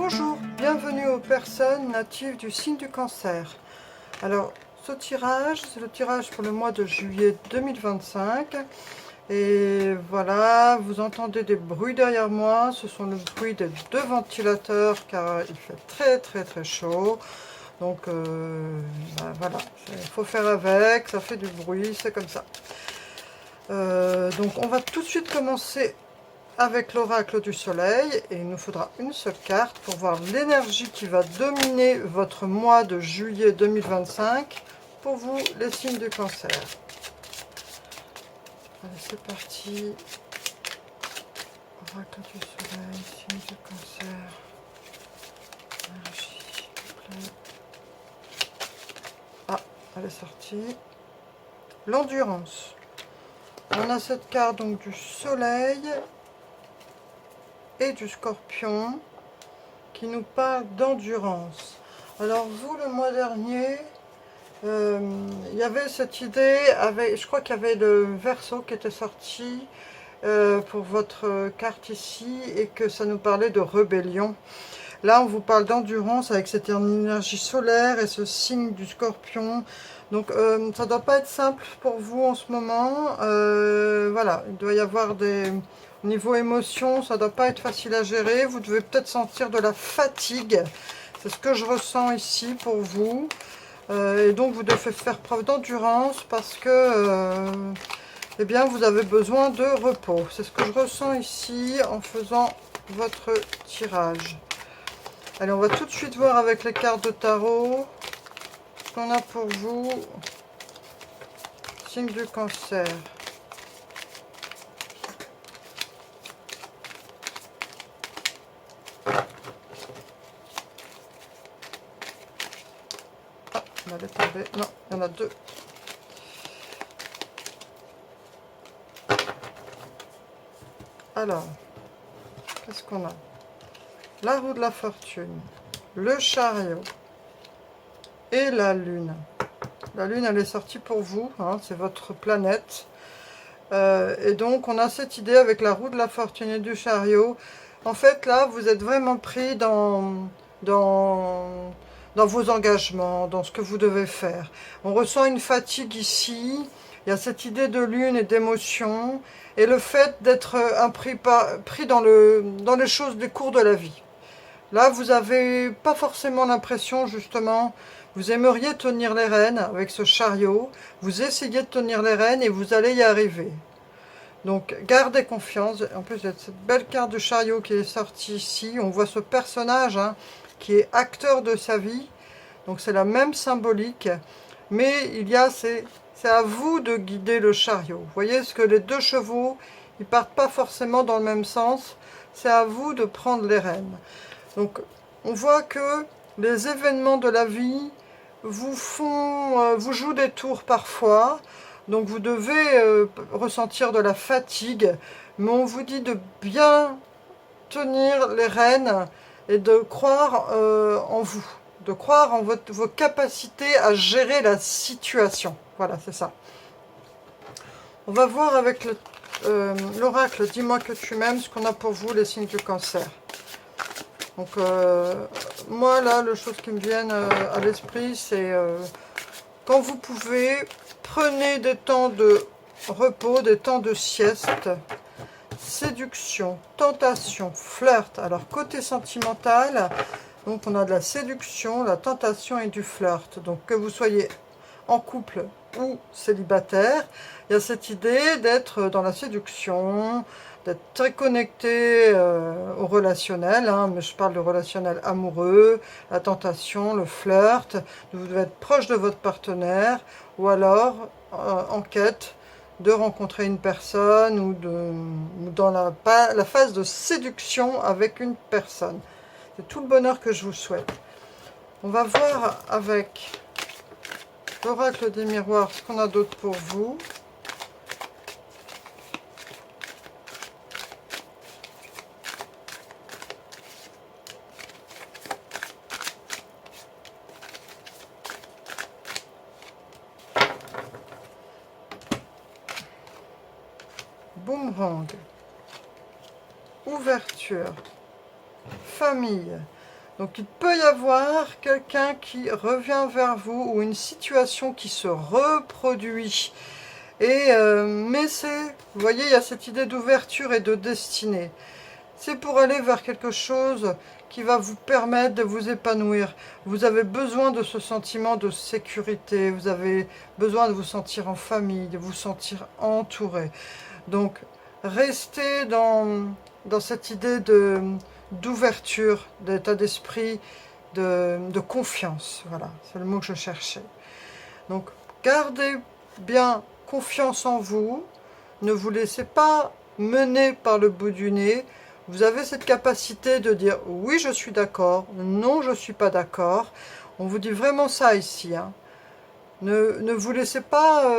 Bonjour, bienvenue aux personnes natives du signe du Cancer. Alors, ce tirage, c'est le tirage pour le mois de juillet 2025. Et voilà, vous entendez des bruits derrière moi. Ce sont le bruit des deux ventilateurs car il fait très chaud. Donc, voilà, il faut faire avec, ça fait du bruit, c'est comme ça. Donc, on va tout de suite commencer avec l'oracle du soleil et il nous faudra une seule carte pour voir l'énergie qui va dominer votre mois de juillet 2025 pour vous les signes du Cancer. Allez, c'est parti. Oracle du soleil, signe du Cancer. Énergie, s'il vous plaît. Ah, elle est sortie. L'endurance. On a cette carte donc du soleil et du scorpion qui nous parle d'endurance. Alors vous, le mois dernier, il y avait cette idée, je crois qu'il y avait le Verseau qui était sorti pour votre carte ici et que ça nous parlait de rébellion. Là, on vous parle d'endurance avec cette énergie solaire et ce signe du scorpion. Donc, ça ne doit pas être simple pour vous en ce moment. Voilà, il doit y avoir des... Au niveau émotion, ça ne doit pas être facile à gérer. Vous devez peut-être sentir de la fatigue. C'est ce que je ressens ici pour vous. Et donc, vous devez faire preuve d'endurance parce que... eh bien, vous avez besoin de repos. C'est ce que je ressens ici en faisant votre tirage. Allez, on va tout de suite voir avec les cartes de tarot ce qu'on a pour vous. Signe du Cancer. Ah, on allait tomber. Non, il y en a deux. Alors, qu'est-ce qu'on a? La roue de la fortune, le chariot et la lune. La lune, elle est sortie pour vous, hein, c'est votre planète. Et donc, on a cette idée avec la roue de la fortune et du chariot. En fait, là, vous êtes vraiment pris dans vos engagements, dans ce que vous devez faire. On ressent une fatigue ici. Il y a cette idée de lune et d'émotion. Et le fait d'être pris dans les choses des cours de la vie. Là, vous n'avez pas forcément l'impression, justement, vous aimeriez tenir les rênes avec ce chariot, vous essayez de tenir les rênes et vous allez y arriver. Donc, gardez confiance. En plus, il y a cette belle carte du chariot qui est sortie ici. On voit ce personnage qui est acteur de sa vie. Donc, c'est la même symbolique. Mais il y a, c'est à vous de guider le chariot. Vous voyez, ce que les deux chevaux, ils partent pas forcément dans le même sens. C'est à vous de prendre les rênes. Donc, on voit que les événements de la vie vous jouent des tours parfois. Donc, vous devez ressentir de la fatigue. Mais on vous dit de bien tenir les rênes et de croire en vous. De croire en vos capacités à gérer la situation. Voilà, c'est ça. On va voir avec l'oracle « Dis-moi que tu m'aimes » ce qu'on a pour vous, les signes du Cancer. Donc, moi, là, les choses qui me viennent à l'esprit, c'est quand vous pouvez, prenez des temps de repos, des temps de sieste, séduction, tentation, flirt. Alors, côté sentimental, donc on a de la séduction, la tentation et du flirt. Donc, que vous soyez en couple ou célibataire, il y a cette idée d'être dans la séduction, d'être très connecté au relationnel, mais je parle de relationnel amoureux, la tentation, le flirt, vous devez être proche de votre partenaire, ou alors en quête de rencontrer une personne, ou dans la phase de séduction avec une personne. C'est tout le bonheur que je vous souhaite. On va voir avec l'oracle des miroirs ce qu'on a d'autre pour vous. Boomerang, ouverture, famille. Donc il peut y avoir quelqu'un qui revient vers vous ou une situation qui se reproduit. Mais c'est, vous voyez, il y a cette idée d'ouverture et de destinée. C'est pour aller vers quelque chose qui va vous permettre de vous épanouir. Vous avez besoin de ce sentiment de sécurité, vous avez besoin de vous sentir en famille, de vous sentir entouré. Donc, restez dans cette idée d'ouverture, d'état d'esprit, de confiance. Voilà, c'est le mot que je cherchais. Donc, gardez bien confiance en vous. Ne vous laissez pas mener par le bout du nez. Vous avez cette capacité de dire oui, je suis d'accord, non, je ne suis pas d'accord. On vous dit vraiment ça ici. Hein. Ne vous laissez pas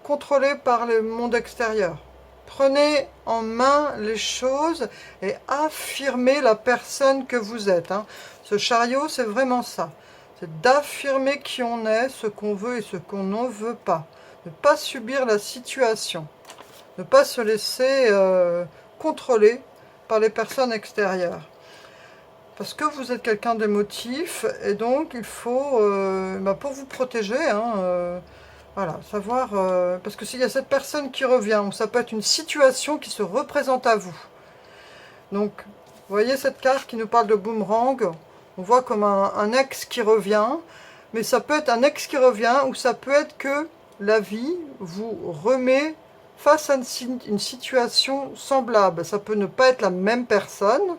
contrôler par le monde extérieur. Prenez en main les choses et affirmez la personne que vous êtes. Hein. Ce chariot, c'est vraiment ça. C'est d'affirmer qui on est, ce qu'on veut et ce qu'on ne veut pas. Ne pas subir la situation. Ne pas se laisser contrôler par les personnes extérieures. Parce que vous êtes quelqu'un d'émotif, et donc il faut, pour vous protéger, voilà, savoir, parce que s'il y a cette personne qui revient, ou ça peut être une situation qui se représente à vous. Donc, vous voyez cette carte qui nous parle de boomerang, on voit comme un ex qui revient, mais ça peut être un ex qui revient, ou ça peut être que la vie vous remet face à une situation semblable. Ça peut ne pas être la même personne,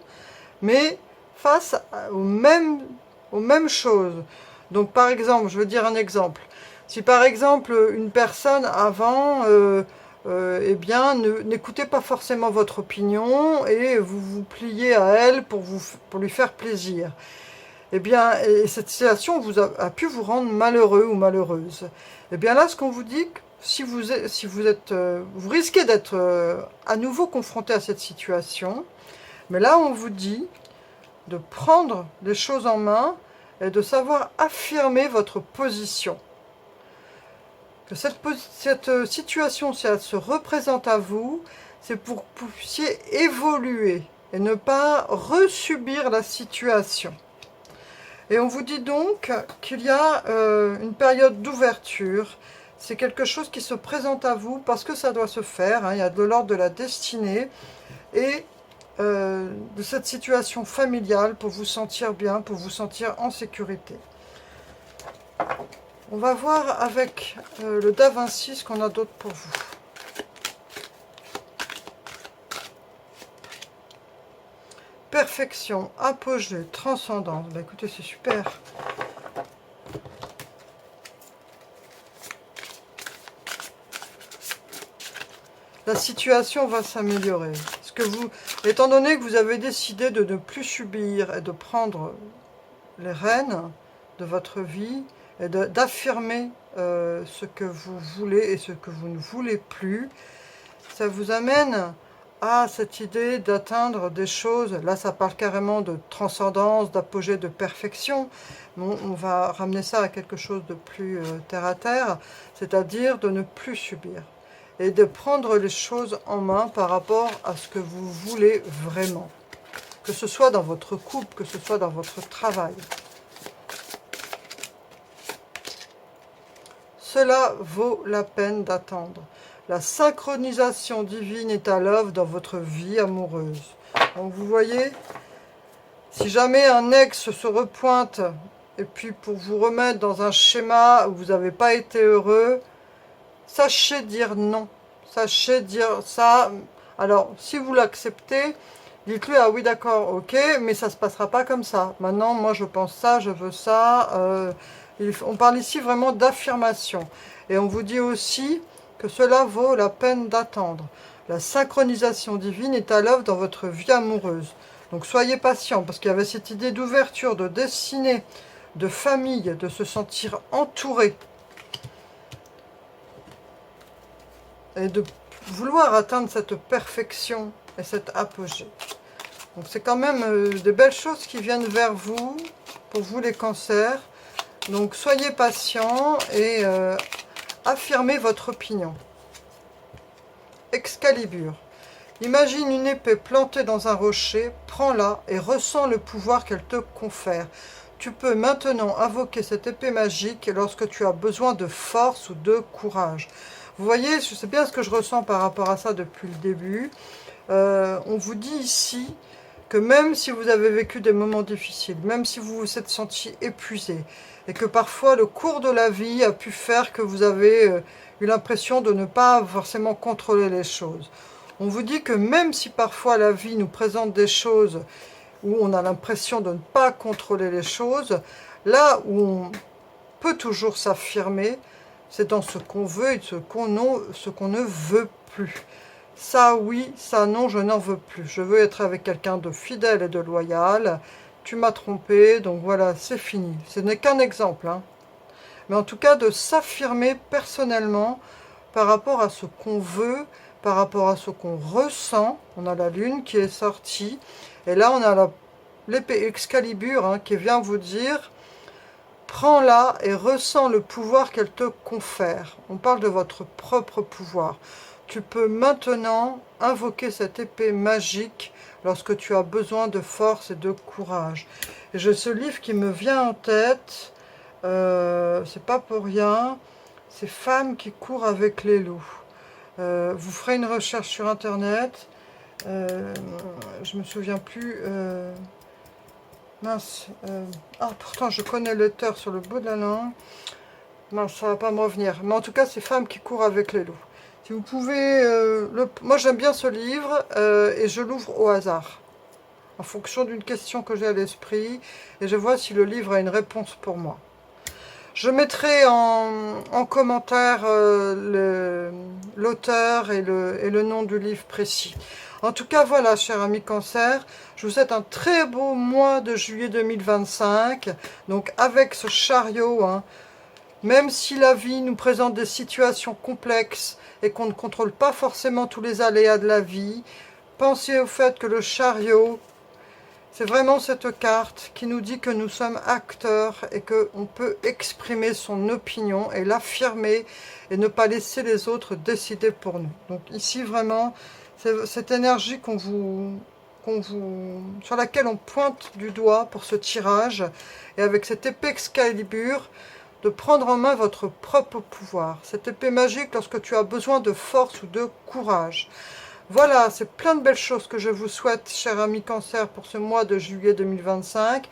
mais face aux mêmes choses. Donc par exemple, je veux dire un exemple. Si par exemple une personne avant, n'écoutez pas forcément votre opinion et vous vous pliez à elle pour lui faire plaisir. Et cette situation a pu vous rendre malheureux ou malheureuse. Et bien là, ce qu'on vous dit, vous risquez d'être à nouveau confronté à cette situation. Mais là, on vous dit de prendre les choses en main et de savoir affirmer votre position. Que cette situation, si elle se représente à vous, c'est pour que vous puissiez évoluer et ne pas resubir la situation. Et on vous dit donc qu'il y a une période d'ouverture. C'est quelque chose qui se présente à vous parce que ça doit se faire. Hein, il y a de l'ordre de la destinée et de cette situation familiale pour vous sentir bien, pour vous sentir en sécurité. On va voir avec le Da Vinci ce qu'on a d'autre pour vous. Perfection, apogée, transcendance. Bah, écoutez, c'est super. La situation va s'améliorer. Étant donné que vous avez décidé de ne plus subir et de prendre les rênes de votre vie et d'affirmer ce que vous voulez et ce que vous ne voulez plus, ça vous amène à cette idée d'atteindre des choses. Là, ça parle carrément de transcendance, d'apogée, de perfection. On va ramener ça à quelque chose de plus terre à terre, c'est-à-dire de ne plus subir et de prendre les choses en main par rapport à ce que vous voulez vraiment. Que ce soit dans votre couple, que ce soit dans votre travail. Cela vaut la peine d'attendre. La synchronisation divine est à l'œuvre dans votre vie amoureuse. Donc vous voyez, si jamais un ex se repointe, et puis pour vous remettre dans un schéma où vous n'avez pas été heureux, sachez dire non. Sachez dire ça. Alors, si vous l'acceptez, dites-lui, ah oui, d'accord, ok, mais ça ne se passera pas comme ça. Maintenant, moi, je pense ça, je veux ça. On parle ici vraiment d'affirmation. Et on vous dit aussi que cela vaut la peine d'attendre. La synchronisation divine est à l'œuvre dans votre vie amoureuse. Donc, soyez patient, parce qu'il y avait cette idée d'ouverture, de destinée, de famille, de se sentir entouré. Et de vouloir atteindre cette perfection et cet apogée. Donc c'est quand même des belles choses qui viennent vers vous, pour vous les cancers. Donc soyez patients et affirmez votre opinion. Excalibur. Imagine une épée plantée dans un rocher, prends-la et ressens le pouvoir qu'elle te confère. Tu peux maintenant invoquer cette épée magique lorsque tu as besoin de force ou de courage. Vous voyez, je sais bien ce que je ressens par rapport à ça depuis le début. On vous dit ici que même si vous avez vécu des moments difficiles, même si vous vous êtes senti épuisé, et que parfois le cours de la vie a pu faire que vous avez eu l'impression de ne pas forcément contrôler les choses. On vous dit que même si parfois la vie nous présente des choses où on a l'impression de ne pas contrôler les choses, là où on peut toujours s'affirmer, c'est dans ce qu'on veut et ce qu'on ne veut plus. Ça oui, ça non, je n'en veux plus. Je veux être avec quelqu'un de fidèle et de loyal. Tu m'as trompé, donc voilà, c'est fini. Ce n'est qu'un exemple, hein. Mais en tout cas, de s'affirmer personnellement par rapport à ce qu'on veut, par rapport à ce qu'on ressent. On a la lune qui est sortie. Et là, on a l'épée Excalibur hein, qui vient vous dire « Prends-la et ressens le pouvoir qu'elle te confère. » On parle de votre propre pouvoir. Tu peux maintenant invoquer cette épée magique lorsque tu as besoin de force et de courage. Et j'ai ce livre qui me vient en tête, c'est pas pour rien, c'est Femmes qui courent avec les loups. Vous ferez une recherche sur internet, je me souviens plus, mince, pourtant je connais l'auteur sur le bout de la langue, mince, ça va pas me revenir, mais en tout cas c'est Femmes qui courent avec les loups. Si vous pouvez, moi j'aime bien ce livre et je l'ouvre au hasard, en fonction d'une question que j'ai à l'esprit, et je vois si le livre a une réponse pour moi. Je mettrai en commentaire l'auteur et le nom du livre précis. En tout cas, voilà, cher ami Cancer, je vous souhaite un très beau mois de juillet 2025. Donc, avec ce chariot, hein, même si la vie nous présente des situations complexes et qu'on ne contrôle pas forcément tous les aléas de la vie, pensez au fait que le chariot, c'est vraiment cette carte qui nous dit que nous sommes acteurs et qu'on peut exprimer son opinion et l'affirmer et ne pas laisser les autres décider pour nous. Donc ici vraiment, c'est cette énergie sur laquelle on pointe du doigt pour ce tirage. Et avec cette épée Excalibur, de prendre en main votre propre pouvoir. Cette épée magique lorsque tu as besoin de force ou de courage. Voilà, c'est plein de belles choses que je vous souhaite, chers amis Cancer, pour ce mois de juillet 2025.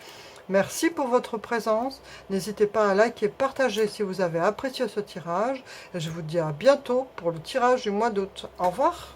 Merci pour votre présence. N'hésitez pas à liker et partager si vous avez apprécié ce tirage. Et je vous dis à bientôt pour le tirage du mois d'août. Au revoir.